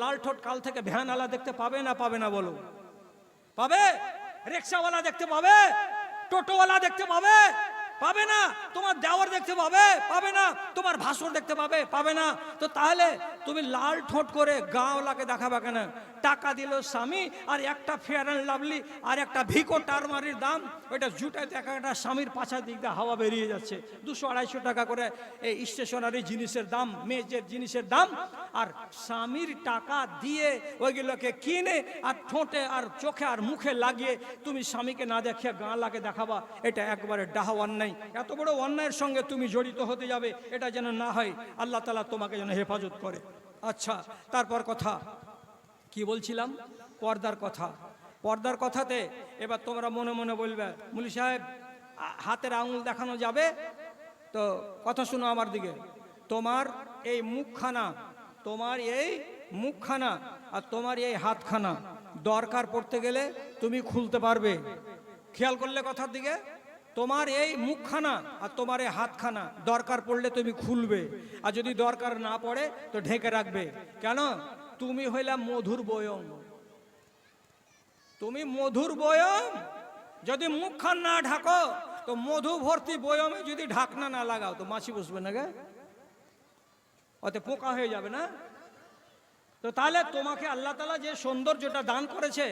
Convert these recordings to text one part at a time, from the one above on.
লাল ঠোঁট কাল থেকে ভ্যানওয়ালা দেখতে পাবে না পাবে না বলো? পাবে? রিক্সাওয়ালা দেখতে পাবে? টোটোওয়ালা দেখতে পাবে? পাবে না। তোমার দেওয়ার দেখতে পাবে? পাবে না। তোমার ভাসুর দেখতে পাবে? পাবে না। তো তাহলে তুমি লাল ঠোঁট করে গাঁওয়ালাকে দেখাবে কেন? টাকা দিল স্বামী আর একটা ফেয়ার অ্যান্ড লাভলি আর একটা ভিকো টারমারির দাম, ওইটা জুটে দেখা একটা স্বামীর পাছার দিক দিয়ে হাওয়া বেরিয়ে যাচ্ছে। 200-250 টাকা করে এই স্টেশনারি জিনিসের দাম, মেজের জিনিসের দাম, আর স্বামীর টাকা দিয়ে ওইগুলোকে কিনে আর ঠোঁটে আর চোখে আর মুখে লাগিয়ে তুমি স্বামীকে না দেখিয়ে গাঁওয়ালাকে দেখাবা, এটা একবারে ডাহা অন্যায়। এত বড় অন্যায়ের সঙ্গে তুমি জড়িত হতে যাবে, এটা যেন না হয়। আল্লাহ তাআলা তোমাকে যেন হেফাজত করে। আচ্ছা, তারপর কথা কি বলছিলাম? পর্দার কথা। পর্দার কথাতে এবার তোমরা মনে মনে বলবে, মুলি সাহেব হাতের আঙুল দেখানো যাবে? তো কথা শুনো আমার দিকে। তোমার এই মুখখানা, তোমার এই মুখখানা আর তোমার এই হাতখানা দরকার পড়তে গেলে তুমি খুলতে পারবে। খেয়াল করলে কথার দিকে? তোমার এই মুখখানা আর তোমার এই হাতখানা দরকার পড়লে তুমি খুলবে, আর যদি দরকার না পড়ে তো ঢেকে রাখবে। কেন? তুমি হইলা মধুর বয়ম। তুমি মধুর বয়ম। যদি মুখখান না ঢাকো তো মধু ভর্তি বয়মে যদি ঢাকনা না লাগাও তো মাছি বসবে না গে, ওতে পোকা হয়ে যাবে না? তো তাহলে তোমাকে আল্লাহ তাআলা যে সৌন্দর্যটা দান করেছে,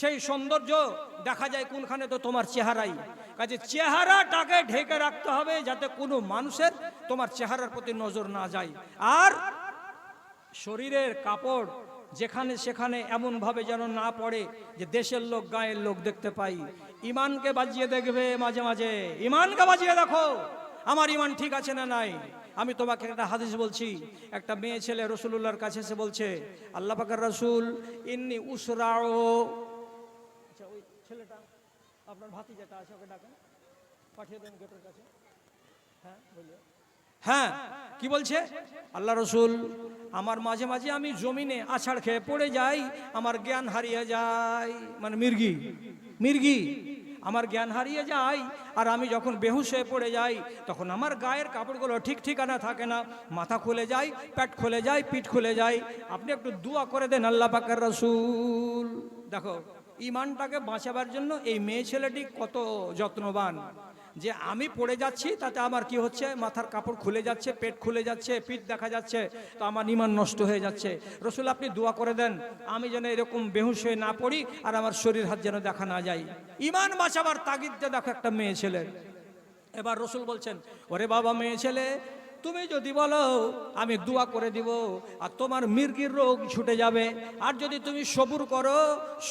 সেই সৌন্দর্য দেখা যায় কোনখানে? তো তোমার চেহারাই। কাজে চেহারাটাকে ঢেকে রাখতে হবে যাতে কোনো মানুষের তোমার চেহারার প্রতি নজর না যায়। আর শরীরের কাপড় যেখানে সেখানে এমন ভাবে যেন না পড়ে যে দেশের লোক গায়ের লোক দেখতে পাই। ইমানকে বাজিয়ে দেখবে মাঝে মাঝে, ইমানকে বাজিয়ে দেখো আমার ইমান ঠিক আছে না নাই। আমি তোমাকে একটা হাদিস বলছি। একটা মেয়ে ছেলে রাসূলুল্লাহর কাছে এসে বলছে, আল্লাহ পাকের রাসূল ইন্নী উসরাউ। আচ্ছা, ওই ছেলেটা আপনার ভাতিজাটা আছে, ওকে ডাকেন, পাঠিয়ে দেন গেটের কাছে। হ্যাঁ বলিও। হ্যাঁ, কি বলছে? আল্লাহ রসুল, আমার মাঝে মাঝে আমি জমিনে আছাড় খেয়ে পড়ে যাই, আমার জ্ঞান হারিয়ে যায়। মানে মির্গি, মির্গি আমার জ্ঞান হারিয়ে যায়। আর আমি যখন বেহুশ হয়ে পড়ে যাই তখন আমার গায়ের কাপড়গুলো ঠিক ঠিকানা থাকে না, মাথা খুলে যায়, পেট খুলে যায়, পিঠ খুলে যায়। আপনি একটু দোয়া করে দেন আল্লাহ পাকের রাসূল। দেখো ইমানটাকে বাঁচাবার জন্য এই মেয়ে ছেলেটি কত যত্নবান, যে আমি পড়ে যাচ্ছি তাতে আমার কি হচ্ছে? মাথার কাপড় খুলে যাচ্ছে, পেট খুলে যাচ্ছে, পিঠ দেখা যাচ্ছে, তো আমার ঈমান নষ্ট হয়ে যাচ্ছে। রসুল আপনি দোয়া করে দেন আমি যেন এরকম বেহুশ হয়ে না পড়ি আর আমার শরীর হাত যেন দেখা না যায়। ঈমান বাঁচাবার তাগিদে দেখো একটা মেয়ে ছেলে। এবার রসুল বলছেন, ওরে বাবা মেয়ে ছেলে, তুমি যদি বলো আমি দোয়া করে দিব আর তোমার মির্গির রোগ ছুটে যাবে। আর যদি তুমি সবুর করো,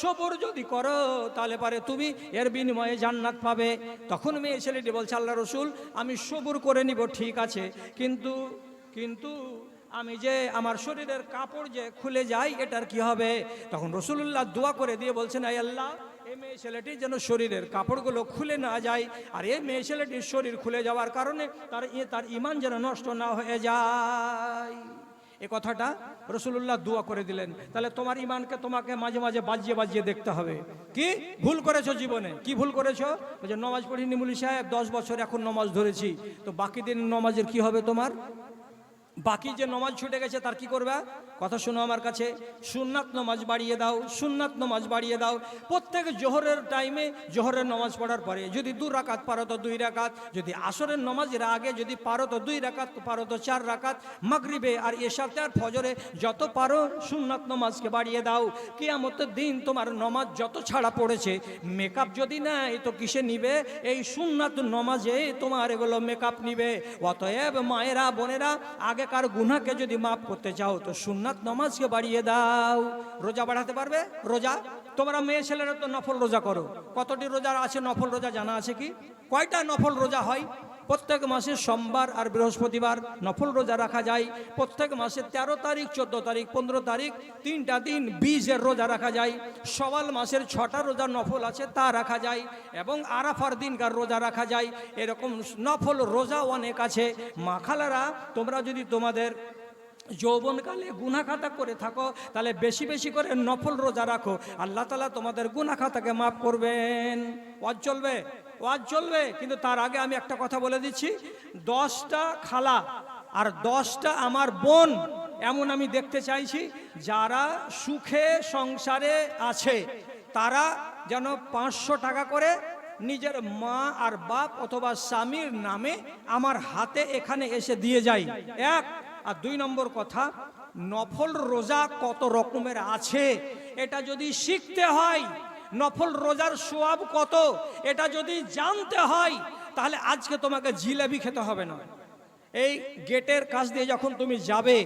সবুর যদি করো তাহলে পারে তুমি এর বিনিময়ে জান্নাত পাবে। তখন মেয়ে ছেলেটি বলছে, আল্লাহ রসুল আমি সবুর করে নিব ঠিক আছে, কিন্তু কিন্তু আমি যে আমার শরীরের কাপড় যে খুলে যায় এটার কি হবে? তখন রাসূলুল্লাহ দোয়া করে দিয়ে বলছেন, আয় আল্লাহ এই মেয়ে ছেলেটি যেন শরীরের কাপড়গুলো খুলে না যায়, আর এই মেয়ে ছেলেটির শরীর খুলে যাওয়ার কারণে তার ঈমান যেন নষ্ট না হয়ে যায়। এ কথাটা রাসূলুল্লাহ দোয়া করে দিলেন। তাহলে তোমার ঈমানকে তোমাকে মাঝে মাঝে বাজিয়ে বাজিয়ে দেখতে হবে। কি ভুল করেছো জীবনে? কি ভুল করেছো? যে নামাজ পড়িনি মুলি সাহেব, 10 বছর এখন নামাজ ধরেছি, তো বাকি দিন নামাজের কি হবে তোমার? বাকি যে নমাজ ছুটে গেছে তার কি করবে? কথা শোনো আমার কাছে, সুন্নাত নমাজ বাড়িয়ে দাও, সুন্নাত নমাজ বাড়িয়ে দাও। প্রত্যেক জোহরের টাইমে জোহরের নমাজ পড়ার পরে যদি 2 রাকাত পারো তো 2 রাকাত, যদি আসরের নমাজের আগে যদি পারো তো 2 রাকাত, পারো তো 4 রাকাত, মাগরিবে আর এশাতে আর ফজরে যত পারো সুন্নাত নমাজকে বাড়িয়ে দাও। কিয়ামতের দিন তোমার নমাজ যত ছাড়া পড়েছে, মেকআপ যদি নাই তো কিসে নিবে? এই সুন্নাত নমাজে তোমার এগুলো মেকআপ নিবে। অতএব মায়েরা বোনেরা, আগে কার গুনাহকে যদি মাফ করতে চাও তো সুন্নাত নামাজকে বাড়িয়ে দাও। রোজা বাড়াতে পারবে? রোজা তোমরা মেয়ে ছেলেরা তো নফল রোজা করো। কতটি রোজা আছে? নফল রোজা জানা আছে কি? কয়টা নফল রোজা হয়? প্রত্যেক মাসে সোমবার আর বৃহস্পতিবার নফল রোজা রাখা যায়। প্রত্যেক মাসে 13 তারিখ, 14 তারিখ, 15 তারিখ 3টা দিন 20-এর রোজা রাখা যায়। সওয়াল মাসের 6টা রোজা নফল আছে তা রাখা যায়, এবং আরাফার দিনকার রোজা রাখা যায়। এরকম নফল রোজা অনেক আছে। মা খালারা, তোমরা যদি তোমাদের যৌবনকালে গুনাহ খাতা করে থাকো তাহলে বেশি বেশি করে নফল রোজা রাখো, আল্লাহ তাআলা তোমাদের গুনাহ খাতাকে মাফ করবেন। ওয়াজ চলবে, ওয়াজ চলবে, কিন্তু তার আগে আমি একটা কথা বলে দিচ্ছি। 10টা খালা আর 10টা আমার বোন এমন আমি দেখতে চাইছি যারা সুখে সংসারে আছে তারা যেন 500 টাকা করে নিজের মা আর বাপ অথবা স্বামীর নামে আমার হাতে এখানে এসে দিয়ে যায়। এক। আর 2 নম্বর কথা, নফল রোজা কত রকমের আছে এটা যদি শিখতে হয়, নফল রোজার সওয়াব কত এটা যদি জানতে হয়, তাহলে আজকে তোমাকে জিলেবি খেতে হবে না। এই গেটের কাছ দিয়ে যখন তুমি যাবে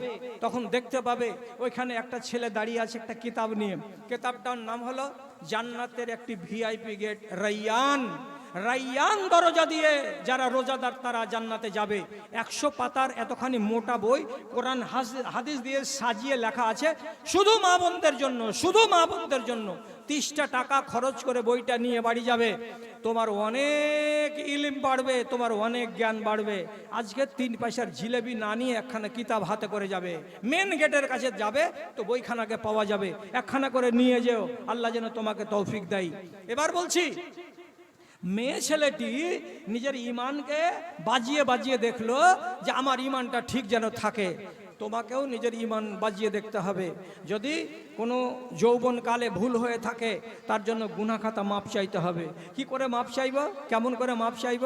তখন দেখতে পাবে ওইখানে একটা ছেলে দাঁড়িয়ে আছে একটা কিতাব নিয়ে। কিতাবটার নাম হলো জান্নাতের একটি ভিআইপি গেট, রাইয়ান। রাইয়ান দরজা দিয়ে যারা রোজাদার তারা জান্নাতে যাবে। 100 পাতার এতখানি মোটা বই, কোরআন হাদিস দিয়ে সাজিয়ে লেখা আছে শুধু মা বোনদের জন্য, শুধু মা বোনদের জন্য। 30টা টাকা খরচ করে বইটা নিয়ে বাড়ি যাবে, তোমার অনেক ইলম বাড়বে, তোমার অনেক জ্ঞান বাড়বে। আজকে 3 পয়সার জিলেবি না নিয়ে একখানা কিতাব হাতে করে যাবে, মেন গেটের কাছে যাবে তো বইখানাকে পাওয়া যাবে, একখানা করে নিয়ে যেও। আল্লাহ যেন তোমাকে তৌফিক দেয়। এবার বলছি, মেয়ে ছেলেটি নিজের ইমানকে বাজিয়ে বাজিয়ে দেখলো যে আমার ইমানটা ঠিক যেন থাকে। তোমাকেও নিজের ইমান বাজিয়ে দেখতে হবে। যদি কোনো যৌবনকালে ভুল হয়ে থাকে তার জন্য গুনাহ খাতা মাপ চাইতে হবে। কি করে মাপ চাইব? কেমন করে মাপ চাইব?